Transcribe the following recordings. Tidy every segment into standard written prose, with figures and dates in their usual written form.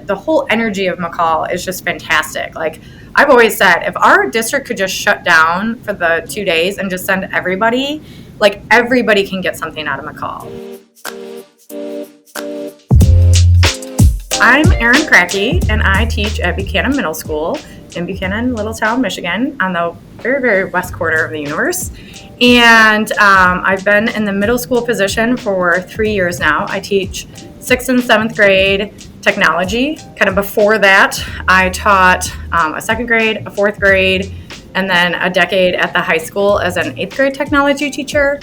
the whole energy of MACUL is just fantastic. Like I've always said, if our district could just shut down for the 2 days and just send everybody, like everybody can get something out of MACUL. I'm Erin Kratky, and I teach at Buchanan Middle School in Buchanan, Littletown, Michigan, on the very, very west quarter of the universe. And I've been in the middle school position for 3 years now. I teach 6th and 7th grade technology. Kind of before that, I taught a 2nd grade, a 4th grade, and then a decade at the high school as an 8th grade technology teacher.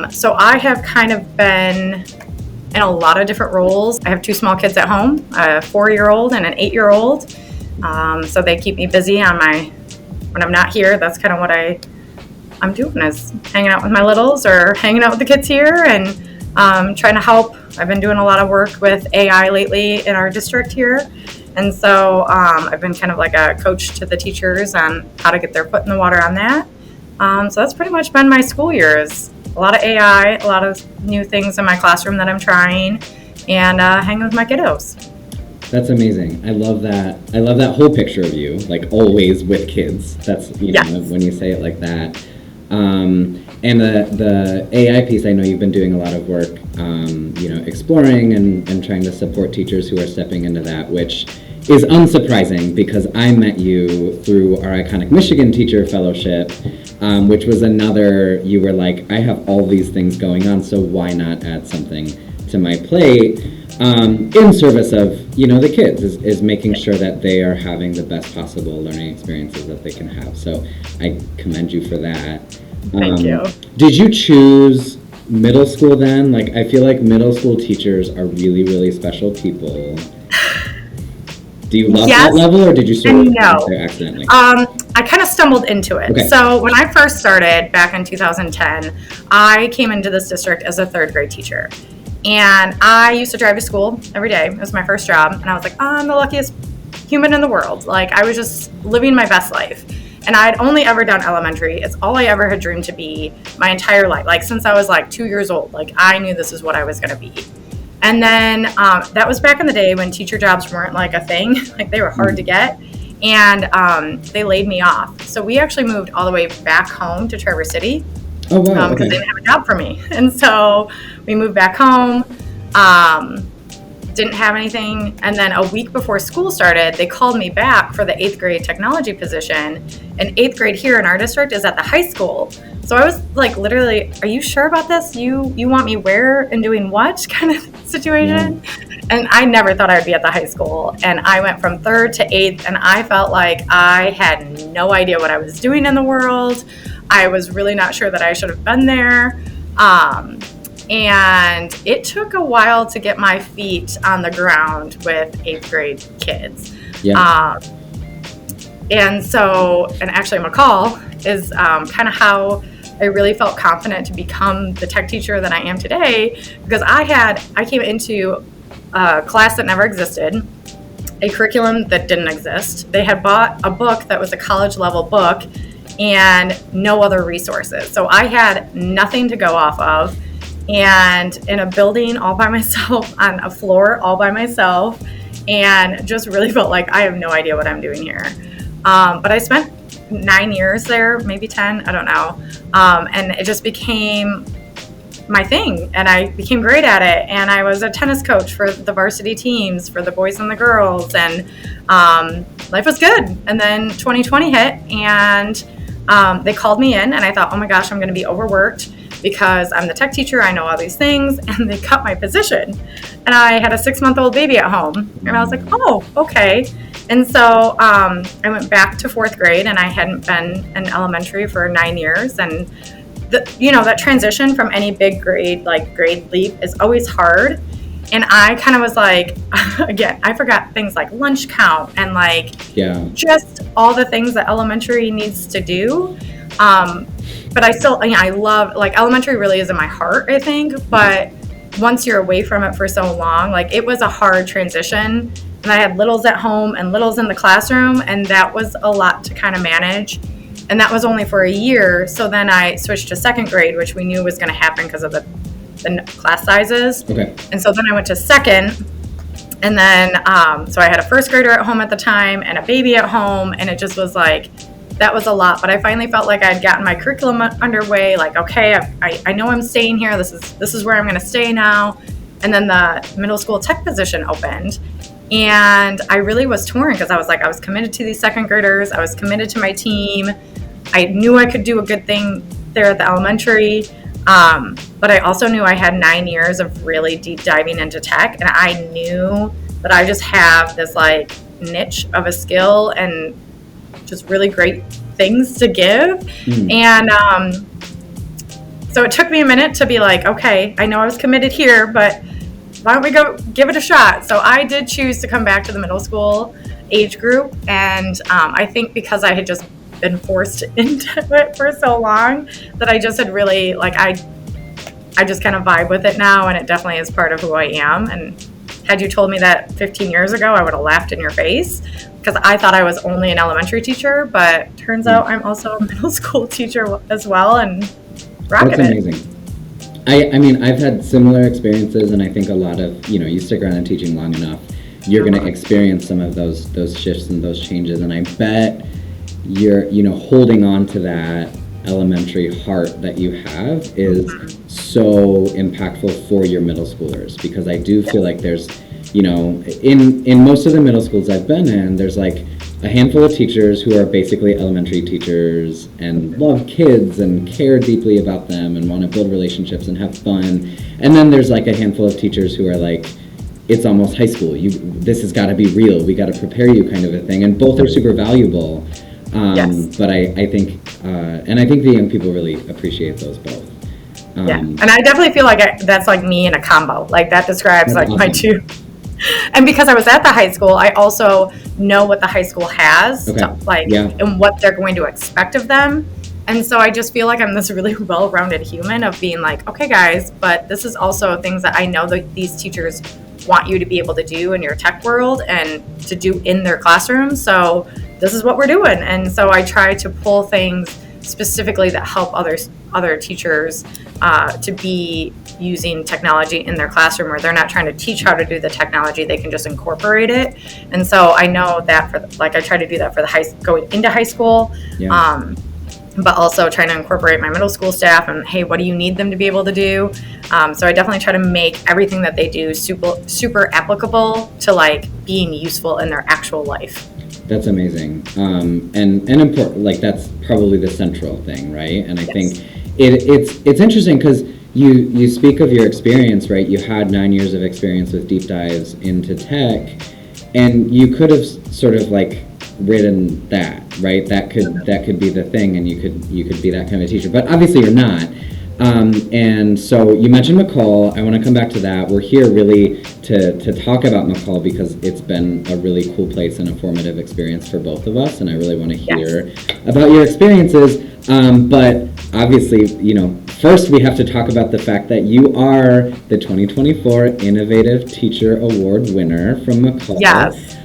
So I have kind of been in a lot of different roles. I have 2 small kids at home, a 4-year-old and an 8-year-old. So they keep me busy when I'm not here. That's kind of what I'm doing, is hanging out with my littles or hanging out with the kids here and trying to help. I've been doing a lot of work with AI lately in our district here. And so I've been kind of like a coach to the teachers on how to get their foot in the water on that. So that's pretty much been my school years. A lot of AI, a lot of new things in my classroom that I'm trying, and hanging with my kiddos. That's amazing. I love that. I love that whole picture of you, like always with kids. That's, yes. When you say it like that. And the AI piece, I know you've been doing a lot of work, exploring and trying to support teachers who are stepping into that, which is unsurprising because I met you through our Iconic Michigan Teacher Fellowship, which was you were like, I have all these things going on, so why not add something to my plate in service of, the kids, is making sure that they are having the best possible learning experiences that they can have. So I commend you for that. Thank you. Did you choose middle school then? Like, I feel like middle school teachers are really, really special people. Do you love that level, or did you sort of get there accidentally? I kind of stumbled into it. Okay. So when I first started back in 2010, I came into this district as a 3rd grade teacher. And I used to drive to school every day. It was my first job. And I was like, I'm the luckiest human in the world. Like, I was just living my best life. And I'd only ever done elementary. It's all I ever had dreamed to be my entire life. Like, since I was like 2 years old, like I knew this is what I was going to be. And then that was back in the day when teacher jobs weren't like a thing. Like, they were hard to get. And they laid me off. So we actually moved all the way back home to Traverse City. Oh, wow. Because they didn't have a job for me. And so we moved back home, didn't have anything. And then a week before school started, they called me back for the 8th grade technology position. And 8th grade here in our district is at the high school. So I was like, literally, are you sure about this? You want me where and doing what kind of situation? Yeah. And I never thought I would be at the high school. And I went from 3rd to 8th, and I felt like I had no idea what I was doing in the world. I was really not sure that I should have been there. And it took a while to get my feet on the ground with 8th grade kids. Yeah. And actually MACUL is kind of how I really felt confident to become the tech teacher that I am today, because I came into a class that never existed, a curriculum that didn't exist. They had bought a book that was a college level book and no other resources. So I had nothing to go off of, and in a building all by myself, on a floor all by myself, and just really felt like I have no idea what I'm doing here. But I spent 9 years there, maybe 10, I don't know. And it just became my thing, and I became great at it. And I was a tennis coach for the varsity teams, for the boys and the girls, and life was good. And then 2020 hit, and they called me in, and I thought, oh my gosh, I'm going to be overworked because I'm the tech teacher, I know all these things, and they cut my position. And I had a 6-month-old baby at home, and I was like, oh, okay. And so I went back to 4th grade, and I hadn't been in elementary for 9 years. And that transition from any big grade leap is always hard. And I kind of was like, again, I forgot things like lunch count and just all the things that elementary needs to do. But I love, elementary really is in my heart, I think. But once you're away from it for so long, it was a hard transition. And I had littles at home and littles in the classroom, and that was a lot to kind of manage. And that was only for a year. So then I switched to 2nd grade, which we knew was going to happen because of the class sizes. Okay. And so then I went to 2nd, And then, so I had a first grader at home at the time and a baby at home, and it just was like, that was a lot. But I finally felt like I'd gotten my curriculum underway. Like, okay, I know I'm staying here. This is where I'm going to stay now. And then the middle school tech position opened, and I really was torn because I was like, I was committed to these second graders. I was committed to my team. I knew I could do a good thing there at the elementary. But I also knew I had 9 years of really deep diving into tech, and I knew that I just have this like niche of a skill and just really great things to give. And so it took me a minute to be like, okay, I know I was committed here, but why don't we go give it a shot? So I did choose to come back to the middle school age group, and I think because I had just been forced into it for so long that I just had really like I just kind of vibe with it now, and it definitely is part of who I am. And had you told me that 15 years ago, I would have laughed in your face because I thought I was only an elementary teacher, but turns out I'm also a middle school teacher as well, and rocking it. That's amazing. I mean, I've had similar experiences, and I think a lot of, you stick around in teaching long enough, you're going to experience some of those shifts and those changes, and I bet you're, holding on to that elementary heart that you have is so impactful for your middle schoolers, because I do feel like there's, in most of the middle schools I've been in, there's like a handful of teachers who are basically elementary teachers and love kids and care deeply about them and want to build relationships and have fun. And then there's like a handful of teachers who are like, it's almost high school. This has got to be real. We got to prepare you, kind of a thing. And both are super valuable. But I think, and I think the young people really appreciate those both. And I definitely feel like that's like me in a combo. Like that describes like awesome. My two. And because I was at the high school, I also know what the high school has, and what they're going to expect of them. And so I just feel like I'm this really well-rounded human of being like, okay, guys, but this is also things that I know that these teachers want you to be able to do in your tech world and to do in their classroom. So this is what we're doing. And so I try to pull things specifically that help other teachers to be using technology in their classroom, where they're not trying to teach how to do the technology, they can just incorporate it. And so I know that I try to do that for the going into high school, but also trying to incorporate my middle school staff and, hey, what do you need them to be able to do? So I definitely try to make everything that they do super applicable to like being useful in their actual life. That's amazing. And important, like that's probably the central thing, right? And I think it's interesting because you speak of your experience, right? You had 9 years of experience with deep dives into tech, and you could have sort of like written that, right? That could be the thing, and you could be that kind of teacher. But obviously you're not. And so you mentioned MACUL. I want to come back to that. We're here really to talk about MACUL because it's been a really cool place and a formative experience for both of us, and I really want to hear about your experiences. But obviously, first we have to talk about the fact that you are the 2024 Innovative Teacher Award winner from MACUL. Yes.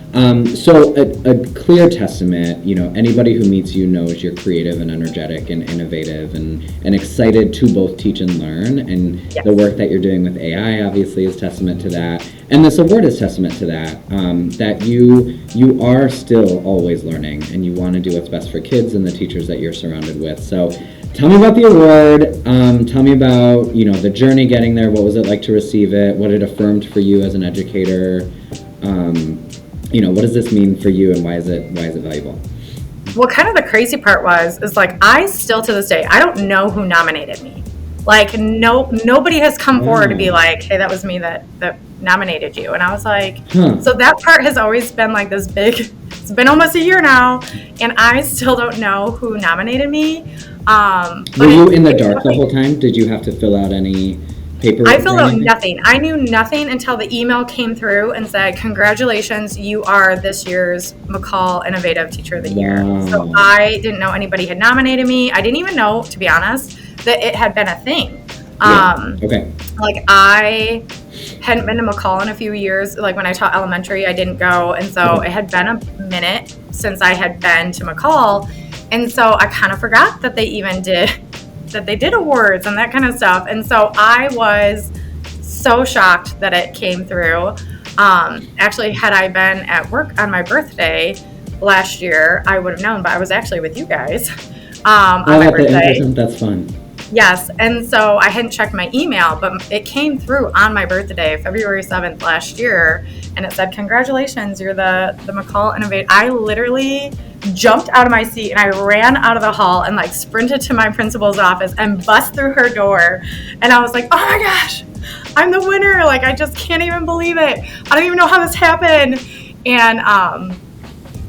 So a clear testament, anybody who meets you knows you're creative and energetic and innovative and excited to both teach and learn. And the work that you're doing with AI obviously is testament to that. And this award is testament to that, that you are still always learning and you want to do what's best for kids and the teachers that you're surrounded with. So tell me about the award. Tell me about, the journey getting there. What was it like to receive it? What it affirmed for you as an educator? What does this mean for you, and why is it valuable? Well, kind of the crazy part is like I still to this day I don't know who nominated me. Like nobody has come forward to be like, hey, that was me that nominated you. And I was like, So that part has always been like this big. It's been almost a year now, and I still don't know who nominated me. Were you in the dark the whole time? Did you have to fill out any paperwork? I filled out nothing. I knew nothing until the email came through and said, congratulations, you are this year's MACUL Innovative Teacher of the Year. So I didn't know anybody had nominated me. I didn't even know, to be honest, that it had been a thing. Like I hadn't been to MACUL in a few years. Like when I taught elementary, I didn't go. And so it had been a minute since I had been to MACUL. And so I kind of forgot that they even did awards and that kind of stuff. And so I was so shocked that it came through. Actually, had I been at work on my birthday last year, I would have known, but I was actually with you guys on my birthday. That's fun. Yes, and so I hadn't checked my email, but it came through on my birthday, February 7th last year, and it said, congratulations, you're the MACUL innovator. I literally jumped out of my seat and I ran out of the hall and like sprinted to my principal's office and bust through her door. And I was like, oh my gosh, I'm the winner. Like, I just can't even believe it. I don't even know how this happened. And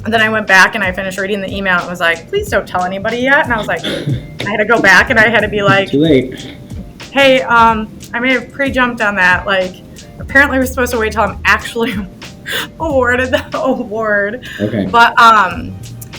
then I went back and I finished reading the email and was like, please don't tell anybody yet. And I was like, I had to go back and I had to be like, too late. Hey, I may have pre-jumped on that. Like, apparently we're supposed to wait till I'm actually awarded the award. Okay. But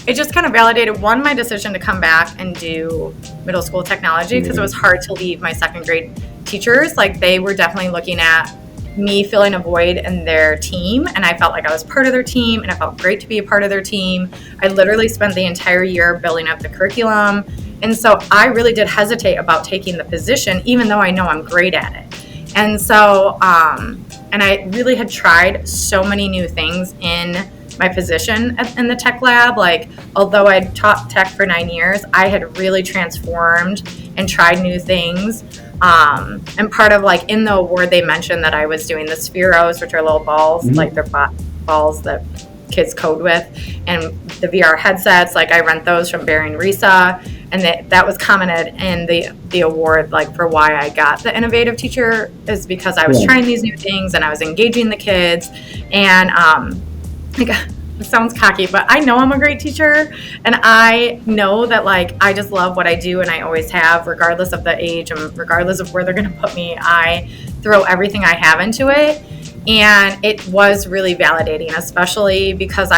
it just kind of validated, one, my decision to come back and do middle school technology, because it was hard to leave my second grade teachers. Like, they were definitely looking at me filling a void in their team, and I felt like I was part of their team, and it felt great to be a part of their team. I literally spent the entire year building up the curriculum, and so I really did hesitate about taking the position, even though I know I'm great at it. And so and I really had tried so many new things in my position in the tech lab. Like, although I'd taught tech for 9 years, I had really transformed and tried new things. And part of, like, in the award, they mentioned that I was doing the Spheros, which are little balls, like they're balls that kids code with, and the VR headsets. Like, I rent those from Barry and Risa, and that was commented in the award, like, for why I got the innovative teacher, is because I was trying these new things and I was engaging the kids. And it sounds cocky, but I know I'm a great teacher, and I know that, like, I just love what I do, and I always have, regardless of the age and regardless of where they're going to put me. I throw everything I have into it, and it was really validating, especially because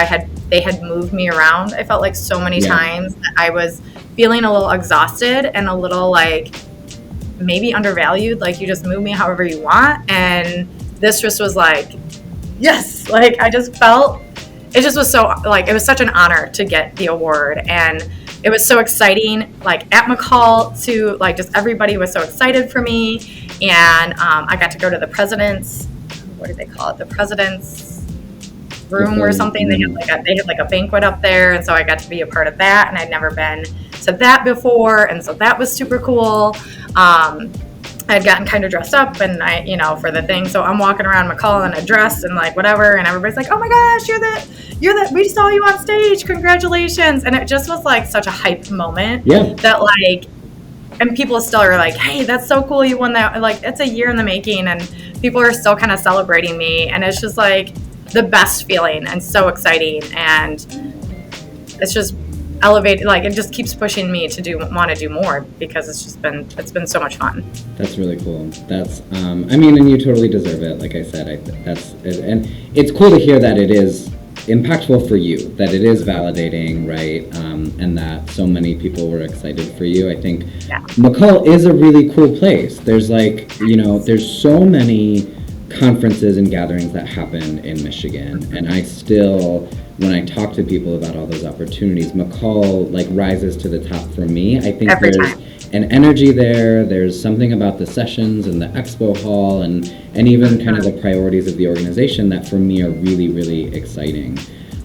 they had moved me around. I felt like so many times that I was feeling a little exhausted and a little, like, maybe undervalued. Like, you just move me however you want, and this just was like, yes, like, I just felt, it just was so, like, it was such an honor to get the award. And it was so exciting, like, at MACUL, to, like, just everybody was so excited for me. And I got to go to the president's, what do they call it? The president's room or something. They had like a banquet up there. And so I got to be a part of that. And I'd never been to that before. And so that was super cool. I had gotten kind of dressed up, and for the thing. So I'm walking around MACUL in a dress and, like, whatever, and everybody's like, oh my gosh, we saw you on stage, congratulations. And it just was, like, such a hype moment that, like, and people still are like, hey, that's so cool, you won that. Like, it's a year in the making, and people are still kind of celebrating me, and it's just, like, the best feeling and so exciting. And it's just elevated, like, it just keeps pushing me to want to do more, because it's been so much fun. That's really cool. That's and you totally deserve it. Like I said, that's it. And it's cool to hear that it is impactful for you, that it is validating, right? And that so many people were excited for you. I think MACUL is a really cool place. There's, like, there's so many conferences and gatherings that happen in Michigan, and I still, when I talk to people about all those opportunities, MACUL, like, rises to the top for me. I think there's an energy there. There's something about the sessions and the expo hall and even kind of the priorities of the organization that for me are really, really exciting.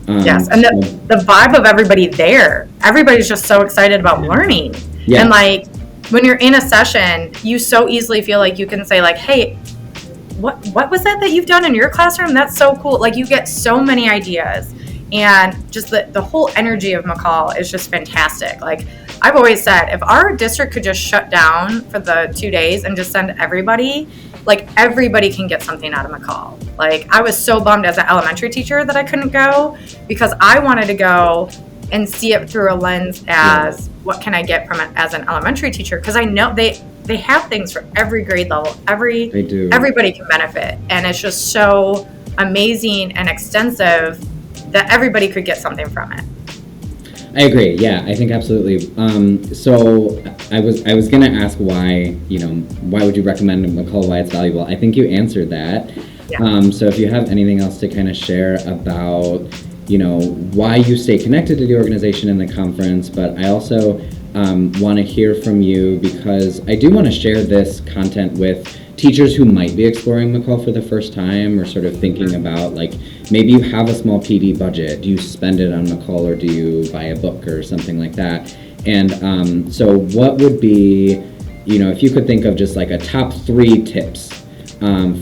Yes, and the vibe of everybody there. Everybody's just so excited about learning. Yeah. And, like, when you're in a session, you so easily feel like you can say, like, hey, what was that you've done in your classroom? That's so cool. Like, you get so many ideas. And just the whole energy of MACUL is just fantastic. Like, I've always said, if our district could just shut down for the 2 days and just send everybody, like, everybody can get something out of MACUL. Like, I was so bummed as an elementary teacher that I couldn't go, because I wanted to go and see it through a lens as what can I get from it as an elementary teacher, because I know they have things for every grade level. They do. Everybody can benefit, and it's just so amazing and extensive that everybody could get something from it. I agree. Yeah, I think absolutely. So I was gonna ask why would you recommend MACUL, why it's valuable? I think you answered that. Yeah. So if you have anything else to kind of share about why you stay connected to the organization and the conference, but I also want to hear from you, because I do want to share this content with teachers who might be exploring MACUL for the first time, or sort of thinking about, like, maybe you have a small PD budget. Do you spend it on MACUL, or do you buy a book or something like that? And so what would be, if you could think of just like a top 3 tips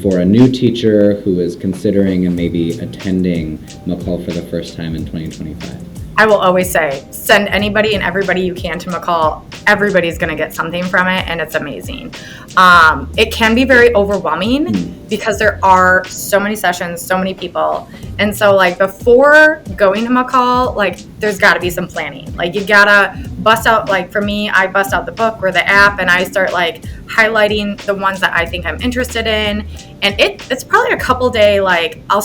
for a new teacher who is considering and maybe attending MACUL for the first time in 2025? I will always say, send anybody and everybody you can to MACUL. Everybody's going to get something from it, and it's amazing. It can be very overwhelming because there are so many sessions, so many people. And so, like, before going to MACUL, like, there's got to be some planning. Like, you got to bust out, like, for me, I bust out the book or the app, and I start, like, highlighting the ones that I think I'm interested in. And it's probably a couple day, like, I'll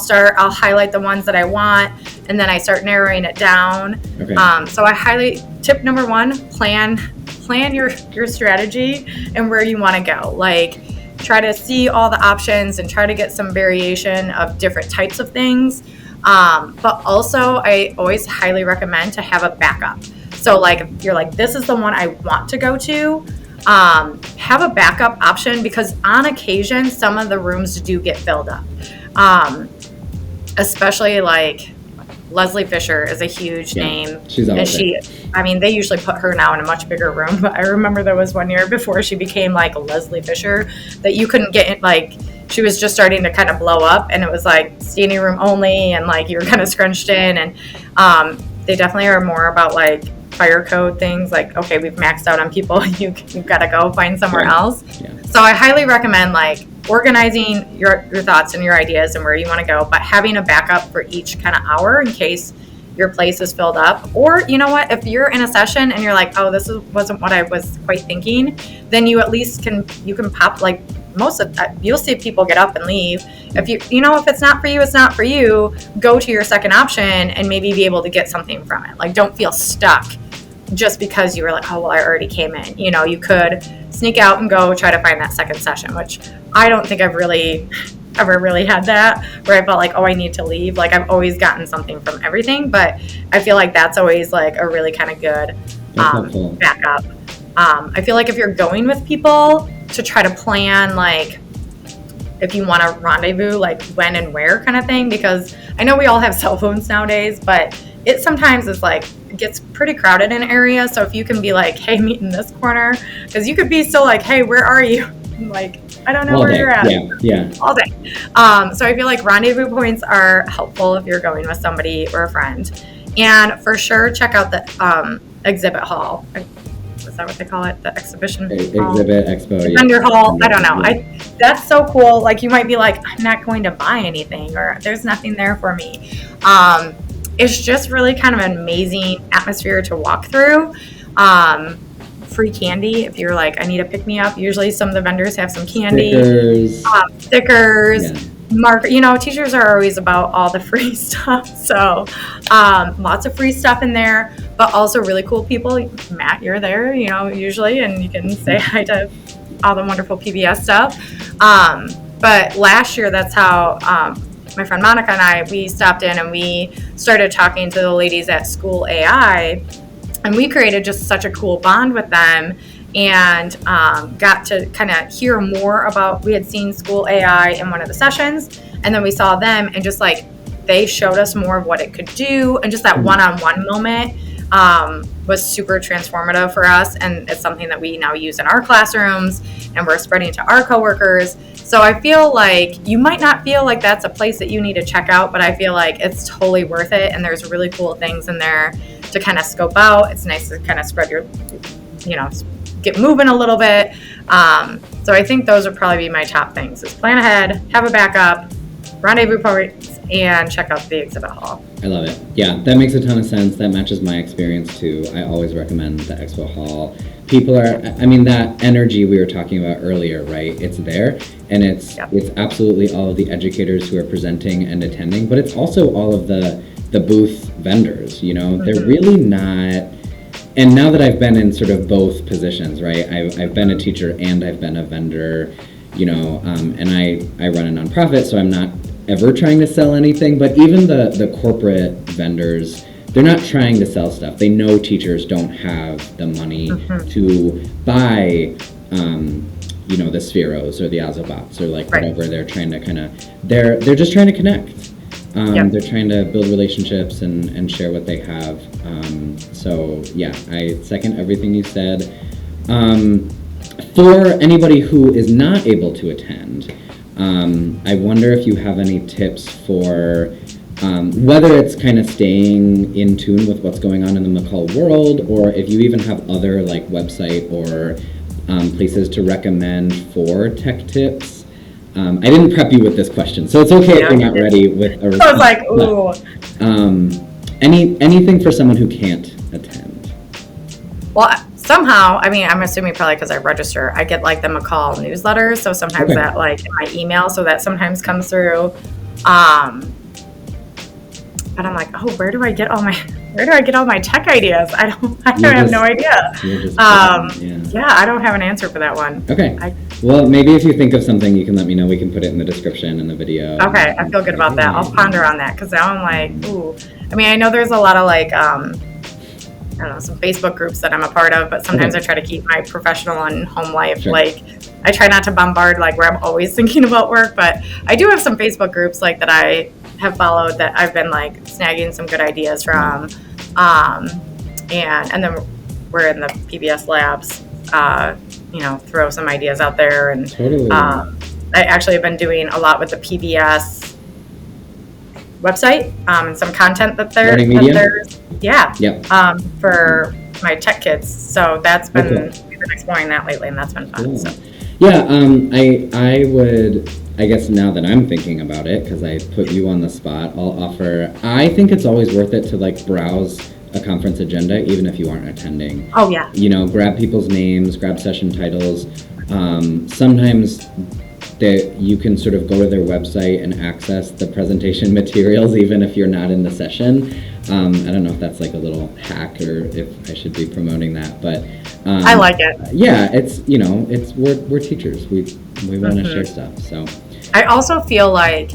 highlight the ones that I want, and then I start narrowing it down. Okay. So tip number 1, plan your strategy and where you want to go. Like, try to see all the options and try to get some variation of different types of things. But also, I always highly recommend to have a backup. So, like, if you're like, this is the one I want to go to, have a backup option, because on occasion, some of the rooms do get filled up. Especially, like, Leslie Fisher is a huge name. She's always they usually put her now in a much bigger room, but I remember there was one year before she became like Leslie Fisher that you couldn't get in, like, she was just starting to kind of blow up, and it was like standing room only, and like you were kind of scrunched in, and they definitely are more about like fire code things, like, okay, we've maxed out on people, you've got to go find somewhere else. So I highly recommend, like, organizing your thoughts and your ideas and where you want to go, but having a backup for each kind of hour in case your place is filled up. Or, you know what, if you're in a session and you're like, oh, wasn't what I was quite thinking, then you at least can pop, like, most of that, you'll see people get up and leave. If if it's not for you, it's not for you. Go to your second option and maybe be able to get something from it. Like, don't feel stuck just because you were like, oh, well, I already came in. You could sneak out and go try to find that second session, which I don't think I've really ever really had that, where I felt like, oh, I need to leave. Like, I've always gotten something from everything, but I feel like that's always like a really kind of good backup. I feel like if you're going with people, to try to plan, like, if you want to rendezvous, like, when and where kind of thing, because I know we all have cell phones nowadays, but it sometimes is like, it gets pretty crowded in areas. So if you can be like, hey, meet in this corner, because you could be still like, hey, where are you? Like, I don't know all where day. You're at. Yeah. All day. So I feel like rendezvous points are helpful if you're going with somebody or a friend. And for sure, check out the exhibit hall. Is that what they call it? The exhibition hall? Exhibit, expo, Vendor hall. I don't know. That's so cool. Like, you might be like, I'm not going to buy anything, or there's nothing there for me. It's just really kind of an amazing atmosphere to walk through. Free candy if you're like, I need a pick-me-up. Usually some of the vendors have some candy. Stickers. Yeah. Teachers are always about all the free stuff. So lots of free stuff in there, but also really cool people. Matt, you're there, usually, and you can say hi to all the wonderful PBS stuff. But last year, that's how my friend Monica and I, we stopped in and we started talking to the ladies at School AI, and we created just such a cool bond with them, and got to kind of hear more about, we had seen School AI in one of the sessions, and then we saw them, and just like, they showed us more of what it could do, and just that one-on-one moment was super transformative for us, and it's something that we now use in our classrooms, and we're spreading to our coworkers. So I feel like you might not feel like that's a place that you need to check out, but I feel like it's totally worth it, and there's really cool things in there to kind of scope out. It's nice to kind of spread your, get moving a little bit. So I think those would probably be my top things: is plan ahead, have a backup, rendezvous points, and check out the exhibit hall. I love it. Yeah, that makes a ton of sense. That matches my experience too. I always recommend the expo hall. People are, that energy we were talking about earlier, right? It's there, and it's absolutely all of the educators who are presenting and attending, but it's also all of the booth vendors, they're really not. And now that I've been in sort of both positions, right? I've been a teacher and I've been a vendor, and I run a nonprofit, so I'm not ever trying to sell anything, but even the corporate vendors, they're not trying to sell stuff. They know teachers don't have the money to buy, you know, the Spheros or the Azobots or like Right. whatever. They're trying to kind of, they're just trying to connect. Yep. They're trying to build relationships and share what they have. So yeah, I second everything you said. For anybody who is not able to attend, I wonder if you have any tips for whether it's kind of staying in tune with what's going on in the MACUL world, or if you even have other like website or places to recommend for tech tips. I didn't prep you with this question, so it's okay if you're not ready with a response. I was like, ooh. Anything for someone who can't attend? Well, somehow, I mean, I'm assuming probably because I register, I get like the MACUL newsletter. So sometimes that like in my email, so that sometimes comes through. But I'm like, oh, where do I get all my tech ideas? I have no idea. Yeah, I don't have an answer for that one. Okay. Well, maybe if you think of something, you can let me know. We can put it in the description in the video. Okay, I feel good about that. I'll ponder on that because now I'm like, ooh. I mean, I know there's a lot of like, I don't know, some Facebook groups that I'm a part of, but sometimes I try to keep my professional and home life. Sure. Like, I try not to bombard like where I'm always thinking about work, but I do have some Facebook groups like that I have followed that I've been like snagging some good ideas from. And then we're in the PBS labs, throw some ideas out there. And I actually have been doing a lot with the PBS website and some content that there's for my tech kids. So that's been we've been exploring that lately, and that's been fun. Cool. So. Yeah, I would, I guess now that I'm thinking about it, because I put you on the spot, I'll offer, I think it's always worth it to like browse a conference agenda, even if you aren't attending. Oh yeah. You know, grab people's names, grab session titles. Sometimes you can sort of go to their website and access the presentation materials, even if you're not in the session. I don't know if that's like a little hack or if I should be promoting that, but I like it. Yeah, it's we're teachers. We want to share stuff. So I also feel like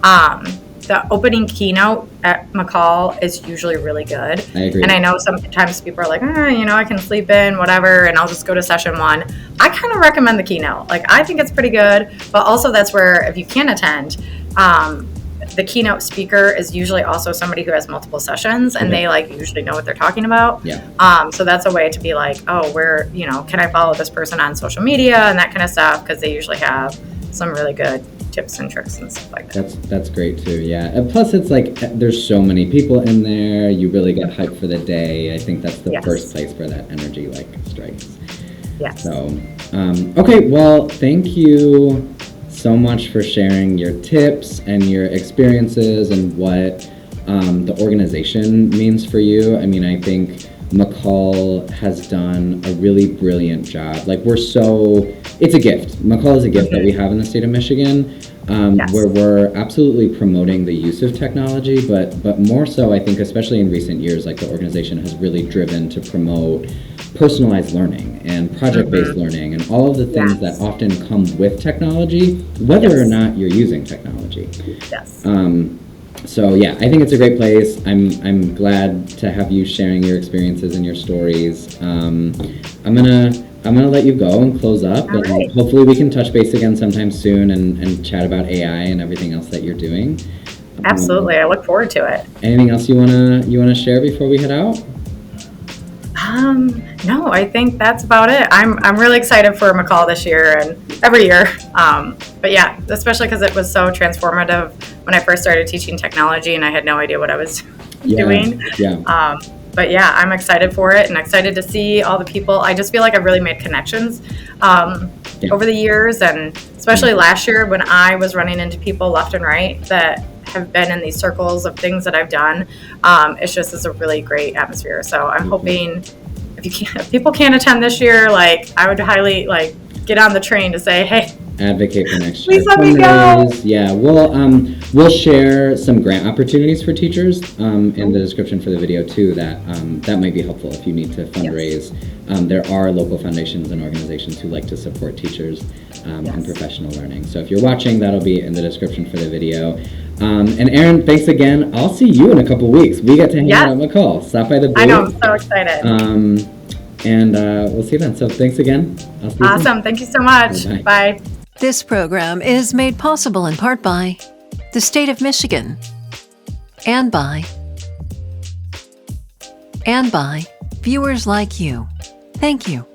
the opening keynote at MACUL is usually really good. I agree. And I know sometimes people are like, I can sleep in, whatever, and I'll just go to session one. I kind of recommend the keynote. Like, I think it's pretty good, but also that's where if you can attend, the keynote speaker is usually also somebody who has multiple sessions, and they like usually know what they're talking about. Yeah. So that's a way to be like, oh, can I follow this person on social media and that kind of stuff, because they usually have some really good tips and tricks and stuff like that. That's great too. Yeah. And plus, it's like there's so many people in there. You really get hyped for the day. I think that's the first place where that energy like strikes. Yes. So, okay. Well, thank you so much for sharing your tips and your experiences and what the organization means for you. I mean, I think MACUL has done a really brilliant job. Like, it's a gift. MACUL is a gift that we have in the state of Michigan, where we're absolutely promoting the use of technology, but more so, I think, especially in recent years, like the organization has really driven to promote personalized learning and project-based learning and all of the things that often come with technology, whether or not you're using technology. Yes. So yeah, I think it's a great place. I'm glad to have you sharing your experiences and your stories. I'm gonna let you go and close up, and hopefully we can touch base again sometime soon and chat about AI and everything else that you're doing. Absolutely, I look forward to it. Anything else you wanna share before we head out? No, I think that's about it. I'm really excited for MACUL this year and every year. But yeah, especially because it was so transformative when I first started teaching technology and I had no idea what I was doing. Yeah. But yeah, I'm excited for it and excited to see all the people. I just feel like I've really made connections over the years, and especially last year when I was running into people left and right that have been in these circles of things that I've done. It's a really great atmosphere. So I'm hoping if people can't attend this year, like I would highly like get on the train to say, hey, advocate for next year. Please let me go. Yeah, we'll share some grant opportunities for teachers in the description for the video too. That might be helpful if you need to fundraise. There are local foundations and organizations who like to support teachers and professional learning. So if you're watching, that'll be in the description for the video. And Erin, thanks again. I'll see you in a couple weeks. We get to hang out at MACUL. Stop by the booth. I know, I'm so excited. And we'll see you then. So thanks again. I'll see you Awesome. soon. Thank you so much. Bye-bye. Bye. This program is made possible in part by the state of Michigan and by viewers like you. Thank you.